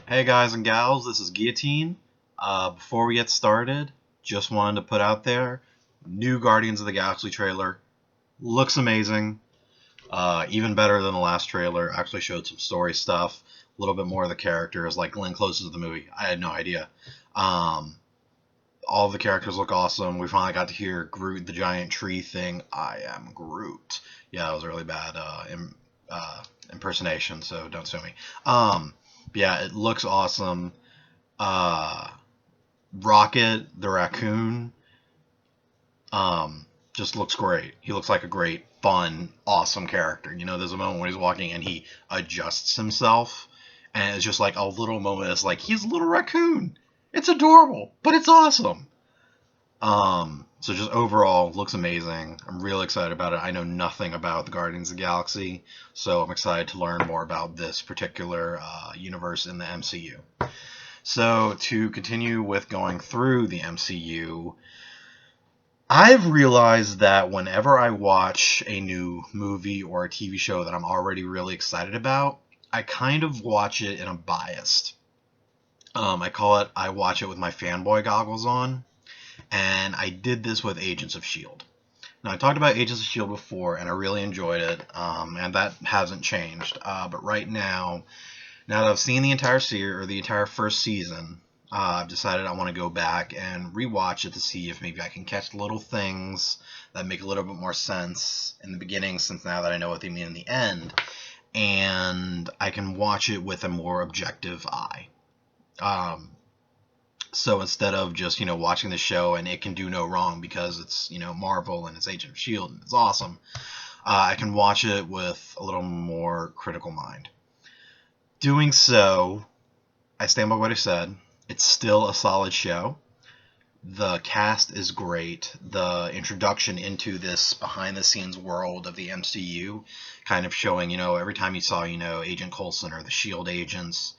Hey guys and gals, this is Guillotine. Before we get started, just wanted to put out there, new Guardians of the Galaxy trailer. Looks amazing. Even better than the last trailer. Actually showed some story stuff, a little bit more of the characters, like Glenn Close to the movie. I had no idea. Um, all of the characters look awesome. We finally got to hear Groot, the giant tree thing. I am Groot. Yeah, it was a really bad impersonation, so don't sue me. Yeah, it looks awesome. uh, Rocket the raccoon just looks great. He looks like a great, fun, awesome character. There's a moment when he's walking and he adjusts himself, and it's just like a little moment. It's like he's a little raccoon. It's adorable, but it's awesome. So just overall, looks amazing. I'm really excited about it. I know nothing about the Guardians of the Galaxy, so I'm excited to learn more about this particular universe in the MCU. So to continue with going through the MCU, I've realized that whenever I watch a new movie or a TV show that I'm already really excited about, I kind of watch it in a biased. I watch it with my fanboy goggles on, and I did this with Agents of S.H.I.E.L.D. Now, I talked about Agents of S.H.I.E.L.D. before, and I really enjoyed it, and that hasn't changed. But right now that I've seen the entire series or the entire first season, I've decided I want to go back and rewatch it to see if maybe I can catch little things that make a little bit more sense in the beginning, since now that I know what they mean in the end, and I can watch it with a more objective eye. Um, so instead of just watching the show and it can do no wrong because it's Marvel and it's Agent of Shield and it's awesome, I can watch it with a little more critical mind. Doing so, I stand by what I said. It's still a solid show. The cast is great. The introduction into this behind the scenes world of the MCU, kind of showing, every time you saw, Agent Coulson or the S.H.I.E.L.D. agents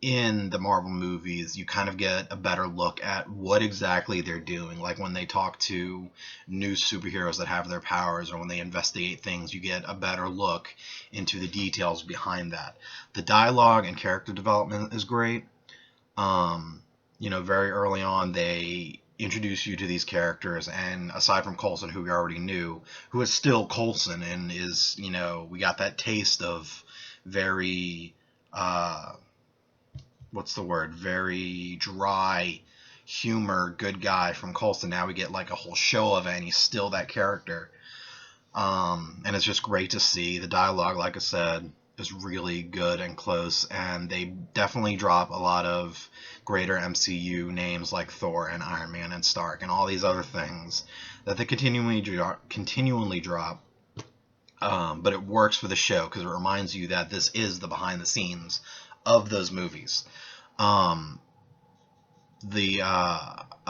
in the Marvel movies, you kind of get a better look at what exactly they're doing. Like when they talk to new superheroes that have their powers, or when they investigate things, you get a better look into the details behind that. The dialogue and character development is great. Very early on, they introduce you to these characters, and aside from Coulson, who we already knew, who is still Coulson, and is, we got that taste of very, what's the word? Very dry humor, good guy from Coulson. Now we get like a whole show of it, and he's still that character. And it's just great to see. The dialogue, like I said, is really good and close, and they definitely drop a lot of greater MCU names like Thor and Iron Man and Stark and all these other things that they continually drop. But it works for the show because it reminds you that this is the behind the scenes of those movies. A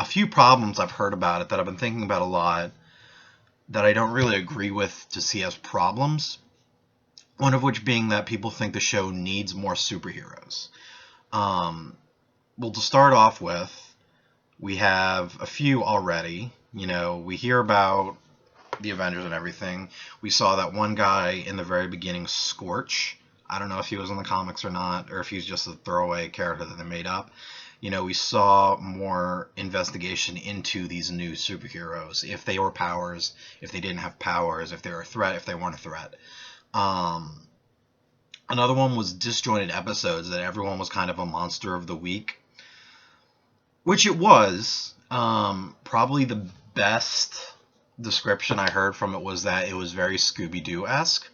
few problems I've heard about it that I've been thinking about a lot that I don't really agree with to see as problems. One of which being that people think the show needs more superheroes. Well, to start off with, we have a few already. We hear about the Avengers and everything. We saw that one guy in the very beginning, Scorch. I don't know if he was in the comics or not, or if he's just a throwaway character that they made up. We saw more investigation into these new superheroes. If they were powers, if they didn't have powers, if they were a threat, if they weren't a threat. Another one was disjointed episodes, that everyone was kind of a monster of the week, which it was. Probably the best description I heard from it was that it was very Scooby-Doo-esque,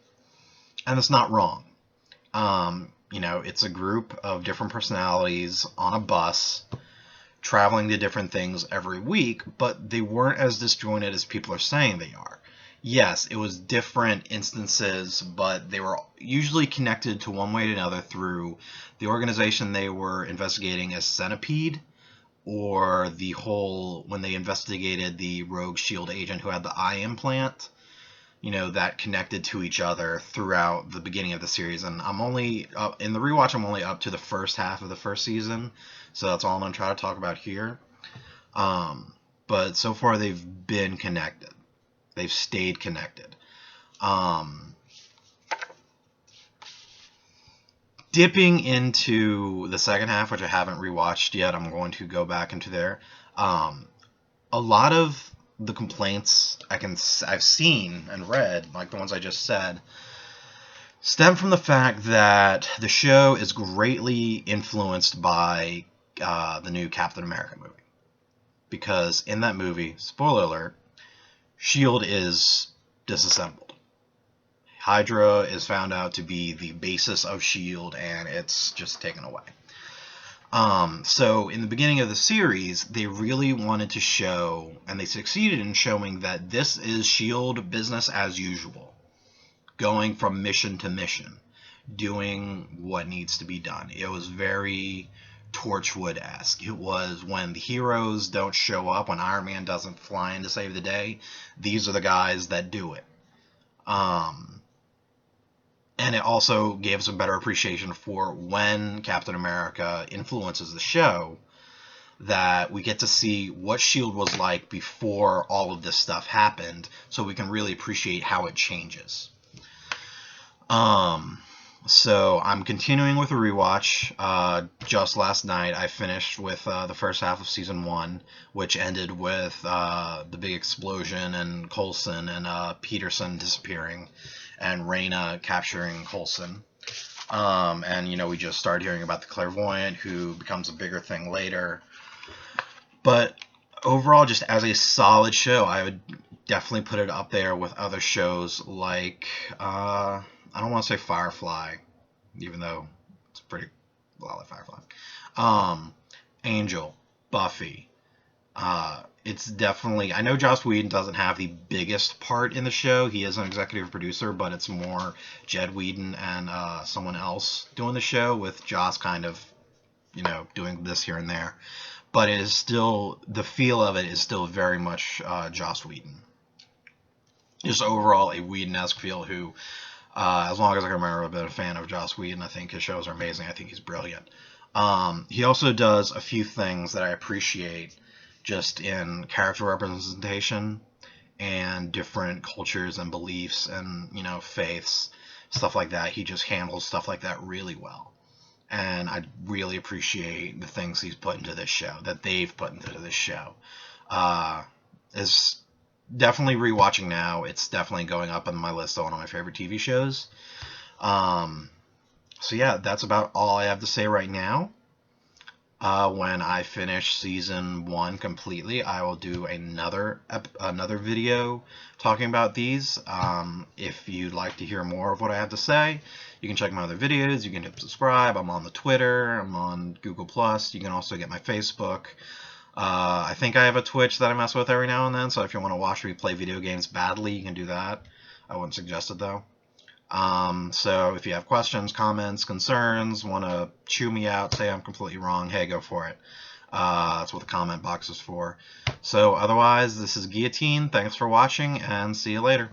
and it's not wrong. It's a group of different personalities on a bus traveling to different things every week, but they weren't as disjointed as people are saying they are. Yes, it was different instances, but they were usually connected to one way or another through the organization they were investigating as Centipede, or when they investigated the rogue S.H.I.E.L.D. agent who had the eye implant, that connected to each other throughout the beginning of the series. And I'm only up in the rewatch. I'm only up to the first half of the first season, so that's all I'm gonna try to talk about here. But so far they've been connected. They've stayed connected. Dipping into the second half, which I haven't rewatched yet, I'm going to go back into there. A lot of the complaints I've seen and read, like the ones I just said, stem from the fact that the show is greatly influenced by the new Captain America movie. Because in that movie, spoiler alert, S.H.I.E.L.D. is disassembled. Hydra is found out to be the basis of S.H.I.E.L.D. and it's just taken away. So in the beginning of the series, they really wanted to show, and they succeeded in showing, that this is S.H.I.E.L.D. business as usual. Going from mission to mission. Doing what needs to be done. It was very Torchwood-esque. It was when the heroes don't show up, when Iron Man doesn't fly in to save the day, these are the guys that do it. And it also gave us a better appreciation for when Captain America influences the show, that we get to see what S.H.I.E.L.D. was like before all of this stuff happened, so we can really appreciate how it changes. So I'm continuing with a rewatch. Just last night I finished with the first half of season 1, which ended with the big explosion and Coulson and Peterson disappearing and Reyna capturing Coulson. And, you know, we just started hearing about the clairvoyant, who becomes a bigger thing later. But overall, just as a solid show, I would definitely put it up there with other shows like, I don't want to say Firefly, even though it's pretty a lot like Firefly. Angel, Buffy. It's definitely, I know Joss Whedon doesn't have the biggest part in the show. He is an executive producer, but it's more Jed Whedon and someone else doing the show, with Joss kind of, you know, doing this here and there. But it is still, the feel of it is still very much Joss Whedon. Just overall a Whedon-esque feel, who, as long as I can remember, I've been a fan of Joss Whedon. I think his shows are amazing. I think he's brilliant. He also does a few things that I appreciate, just in character representation and different cultures and beliefs and, you know, faiths, stuff like that. He just handles stuff like that really well. And I really appreciate the things he's put into this show, that they've put into this show. It's definitely rewatching now. It's definitely going up on my list of one of my favorite TV shows. So yeah, that's about all I have to say right now. When I finish season 1 completely, I will do another video talking about these. If you'd like to hear more of what I have to say, you can check my other videos. You can hit subscribe. I'm on the Twitter. I'm on Google+. You can also get my Facebook. I think I have a Twitch that I mess with every now and then, so if you want to watch me play video games badly, you can do that. I wouldn't suggest it, though. So if you have questions, comments, concerns, want to chew me out, say I'm completely wrong, hey, go for it. That's what the comment box is for. So otherwise, this is Guillotine. Thanks for watching, and see you later.